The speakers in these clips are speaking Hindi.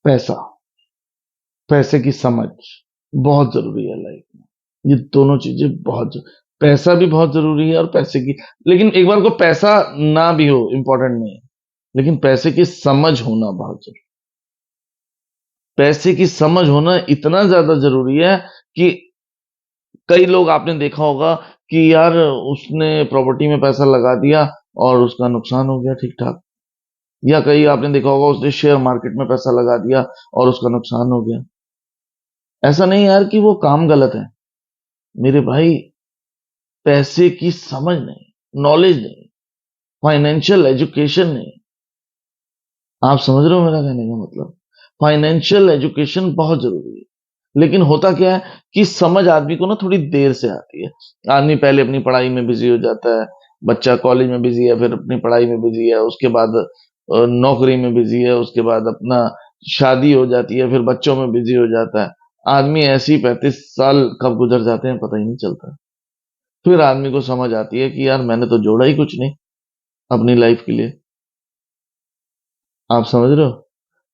पैसा, पैसे की समझ बहुत जरूरी है लाइफ में। ये दोनों चीजें पैसा भी बहुत जरूरी है और पैसे की, लेकिन एक बार को पैसा ना भी हो इंपॉर्टेंट नहीं है, लेकिन पैसे की समझ होना बहुत जरूरी। पैसे की समझ होना इतना ज्यादा जरूरी है कि कई लोग आपने देखा होगा कि यार उसने प्रॉपर्टी में पैसा लगा दिया और उसका नुकसान हो गया ठीक ठाक, या कई आपने देखा होगा उसने शेयर मार्केट में पैसा लगा दिया और उसका नुकसान हो गया। ऐसा नहीं यार कि वो काम गलत है मेरे भाई, पैसे की समझ नहीं, नॉलेज नहीं, फाइनेंशियल एजुकेशन नहीं। आप समझ रहे हो मेरा कहने का मतलब? फाइनेंशियल एजुकेशन बहुत जरूरी है। लेकिन होता क्या है कि समझ आदमी को ना थोड़ी देर से आती है। आदमी पहले अपनी पढ़ाई में बिजी हो जाता है, बच्चा कॉलेज में बिजी है, फिर अपनी पढ़ाई में बिजी है, उसके बाद नौकरी में बिजी है, उसके बाद अपना शादी हो जाती है, फिर बच्चों में बिजी हो जाता है। आदमी ऐसे ही 35 साल कब गुजर जाते हैं पता ही नहीं चलता। फिर आदमी को समझ आती है कि यार मैंने तो जोड़ा ही कुछ नहीं अपनी लाइफ के लिए। आप समझ रहे हो?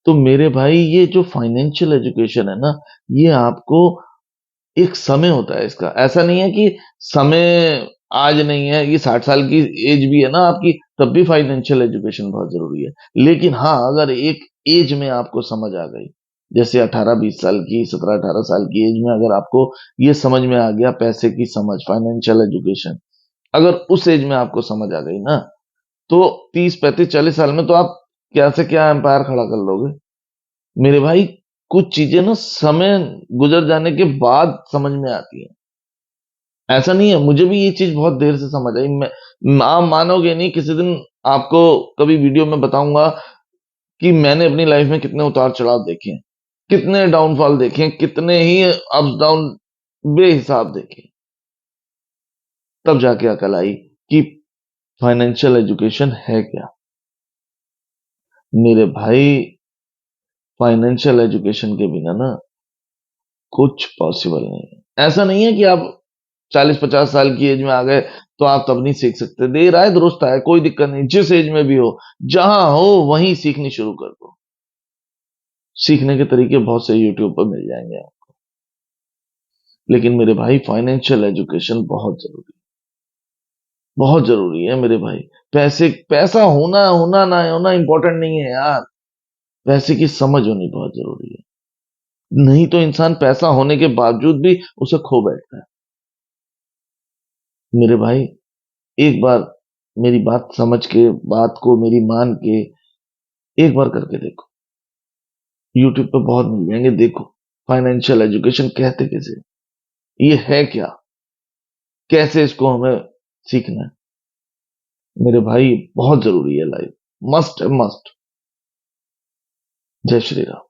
तो मेरे भाई ये जो फाइनेंशियल एजुकेशन है ना, ये आपको एक समय होता है इसका, ऐसा नहीं है कि समय आज नहीं है, ये 60 साल की एज भी है ना आपकी, तब भी फाइनेंशियल एजुकेशन बहुत जरूरी है। लेकिन हाँ, अगर एक एज में आपको समझ आ गई, जैसे 18-20 साल की, 17-18 साल की एज में अगर आपको ये समझ में आ गया, पैसे की समझ, फाइनेंशियल एजुकेशन, अगर उस एज में आपको समझ आ गई ना, तो 30-35-40 साल में तो आप क्या से क्या एम्पायर खड़ा कर लोगे मेरे भाई। कुछ चीजें ना समय गुजर जाने के बाद समझ में आती हैं। ऐसा नहीं है, मुझे भी ये चीज बहुत देर से समझ आई। आप मानोगे नहीं, किसी दिन आपको कभी वीडियो में बताऊंगा कि मैंने अपनी लाइफ में कितने उतार चढ़ाव देखे हैं, कितने डाउनफॉल देखे हैं, कितने ही अप्स डाउन बेहिसाब देखे। तब जाके अकल आई कि फाइनेंशियल एजुकेशन है क्या मेरे भाई। फाइनेंशियल एजुकेशन के बिना ना कुछ पॉसिबल नहीं है। ऐसा नहीं है कि आप 40-50 साल की एज में आ गए तो आप तब नहीं सीख सकते। देर आए दुरुस्त आए, कोई दिक्कत नहीं, जिस एज में भी हो, जहां हो वहीं सीखनी शुरू कर दो। सीखने के तरीके बहुत से यूट्यूब पर मिल जाएंगे आपको। लेकिन मेरे भाई फाइनेंशियल एजुकेशन बहुत जरूरी, बहुत जरूरी है मेरे भाई। पैसा होना होना ना होना इंपॉर्टेंट नहीं है यार, पैसे की समझ होनी बहुत जरूरी है। नहीं तो इंसान पैसा होने के बावजूद भी उसे खो बैठता है मेरे भाई। एक बार मेरी बात समझ के, बात को मेरी मान के एक बार करके देखो, यूट्यूब पे बहुत मिल जाएंगे, देखो फाइनेंशियल एजुकेशन कहते कैसे, ये है क्या, कैसे इसको हमें सीखना है मेरे भाई। बहुत जरूरी है लाइफ, मस्ट है मस्ट। जय श्री राम।